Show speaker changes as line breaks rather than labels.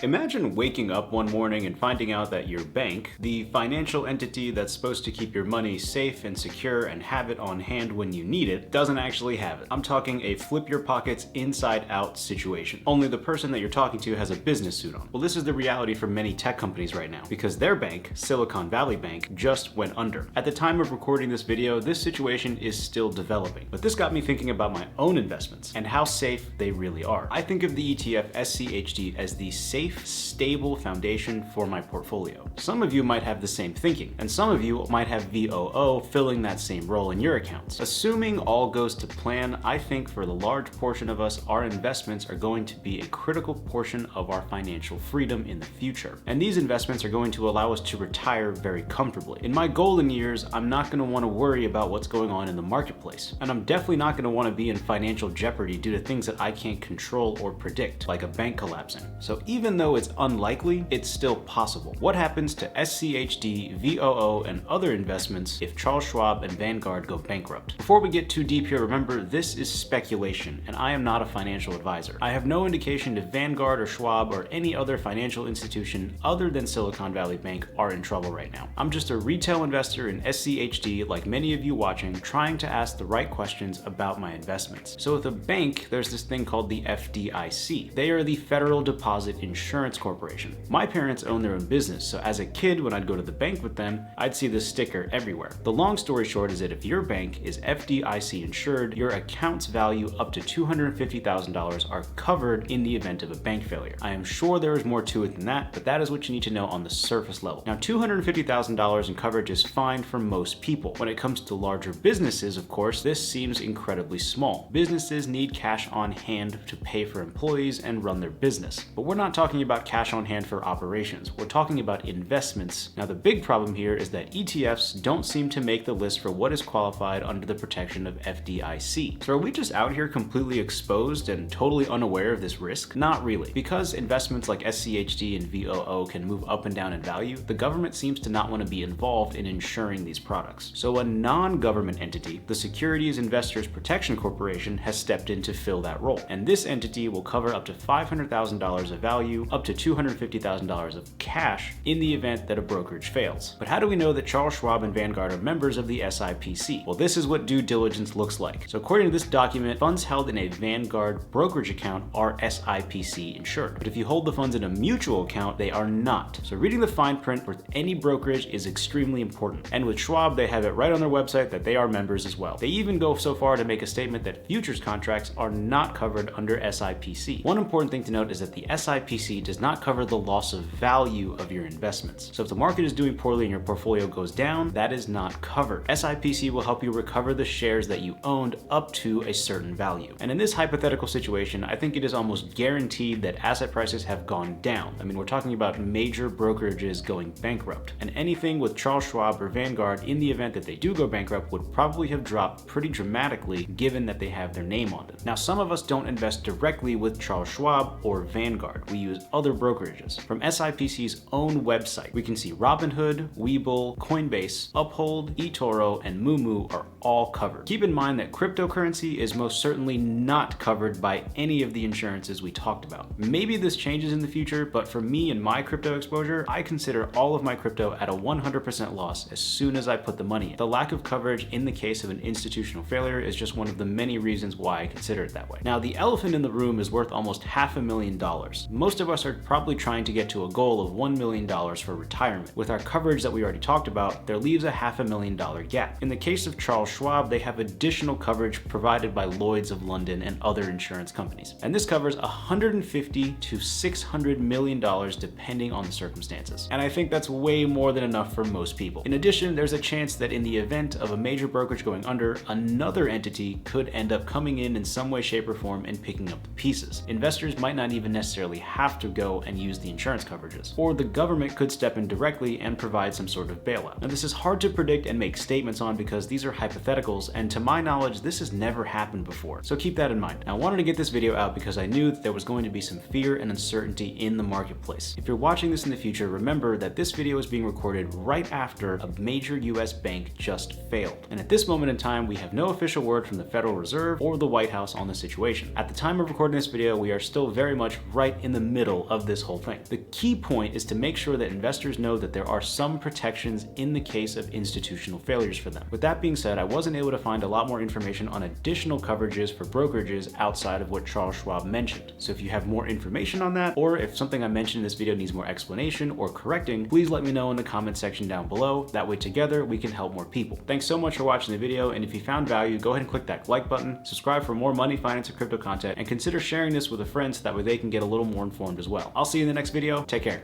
Imagine waking up one morning and finding out that your bank, the financial entity that's supposed to keep your money safe and secure and have it on hand when you need it, doesn't actually have it. I'm talking a flip your pockets inside out situation. Only the person that you're talking to has a business suit on. Well, this is the reality for many tech companies right now because their bank, Silicon Valley Bank, just went under. At the time of recording this video, this situation is still developing. But this got me thinking about my own investments and how safe they really are. I think of the ETF SCHD as the safe, stable foundation for my portfolio. Some of you might have the same thinking, and some of you might have VOO filling that same role in your accounts. Assuming all goes to plan, I think for the large portion of us, our investments are going to be a critical portion of our financial freedom in the future. And these investments are going to allow us to retire very comfortably. In my golden years, I'm not going to want to worry about what's going on in the marketplace. And I'm definitely not going to want to be in financial jeopardy due to things that I can't control or predict, like a bank collapsing. So even though it's unlikely, it's still possible. What happens to SCHD, VOO, and other investments if Charles Schwab and Vanguard go bankrupt? Before we get too deep here, remember this is speculation, and I am not a financial advisor. I have no indication if Vanguard or Schwab or any other financial institution other than Silicon Valley Bank are in trouble right now. I'm just a retail investor in SCHD, like many of you watching, trying to ask the right questions about my investments. So with a bank, there's this thing called the FDIC. They are the Federal Deposit Insurance Corporation. My parents own their own business, so as a kid when I'd go to the bank with them, I'd see this sticker everywhere. The long story short is that if your bank is FDIC insured, your account's value up to $250,000 are covered in the event of a bank failure. I am sure there is more to it than that, but that is what you need to know on the surface level. Now, $250,000 in coverage is fine for most people. When it comes to larger businesses, of course, this seems incredibly small. Businesses need cash on hand to pay for employees and run their business. But we're not talking about cash on hand for operations. We're talking about investments. Now, the big problem here is that ETFs don't seem to make the list for what is qualified under the protection of FDIC. So are we just out here completely exposed and totally unaware of this risk? Not really. Because investments like SCHD and VOO can move up and down in value, the government seems to not want to be involved in insuring these products. So a non-government entity, the Securities Investors Protection Corporation, has stepped in to fill that role. And this entity will cover up to $500,000 of value, up to $250,000 of cash in the event that a brokerage fails. But how do we know that Charles Schwab and Vanguard are members of the SIPC? Well, this is what due diligence looks like. So according to this document, funds held in a Vanguard brokerage account are SIPC insured. But if you hold the funds in a mutual account, they are not. So reading the fine print with any brokerage is extremely important. And with Schwab, they have it right on their website that they are members as well. They even go so far to make a statement that futures contracts are not covered under SIPC. One important thing to note is that the SIPC does not cover the loss of value of your investments. So if the market is doing poorly and your portfolio goes down, that is not covered. SIPC will help you recover the shares that you owned up to a certain value. And in this hypothetical situation, I think it is almost guaranteed that asset prices have gone down. I mean, we're talking about major brokerages going bankrupt. And anything with Charles Schwab or Vanguard in the event that they do go bankrupt would probably have dropped pretty dramatically given that they have their name on it. Now, some of us don't invest directly with Charles Schwab or Vanguard. We use other brokerages. From SIPC's own website, we can see Robinhood, Webull, Coinbase, Uphold, eToro, and Moomoo are all covered. Keep in mind that cryptocurrency is most certainly not covered by any of the insurances we talked about. Maybe this changes in the future, but for me and my crypto exposure, I consider all of my crypto at a 100% loss as soon as I put the money in. The lack of coverage in the case of an institutional failure is just one of the many reasons why I consider it that way. Now, the elephant in the room is worth almost $500,000. Most of us are probably trying to get to a goal of $1 million for retirement. With our coverage that we already talked about, there leaves a $500,000 gap. In the case of Charles Schwab, they have additional coverage provided by Lloyd's of London and other insurance companies. And this covers $150 to $600 million depending on the circumstances. And I think that's way more than enough for most people. In addition, there's a chance that in the event of a major brokerage going under, another entity could end up coming in some way, shape, or form and picking up the pieces. Investors might not even necessarily have to go and use the insurance coverages, or the government could step in directly and provide some sort of bailout. Now, this is hard to predict and make statements on because these are hypotheticals, and to my knowledge, this has never happened before. So keep that in mind. Now, I wanted to get this video out because I knew that there was going to be some fear and uncertainty in the marketplace. If you're watching this in the future, remember that this video is being recorded right after a major US bank just failed. And at this moment in time, we have no official word from the Federal Reserve or the White House on the situation. At the time of recording this video, we are still very much right in the middle middle of this whole thing. The key point is to make sure that investors know that there are some protections in the case of institutional failures for them. With that being said, I wasn't able to find a lot more information on additional coverages for brokerages outside of what Charles Schwab mentioned. So if you have more information on that, or if something I mentioned in this video needs more explanation or correcting, please let me know in the comment section down below. That way together we can help more people. Thanks so much for watching the video, and if you found value, go ahead and click that like button, subscribe for more money, finance, and crypto content, and consider sharing this with a friend so that way they can get a little more informed as well. I'll see you in the next video. Take care.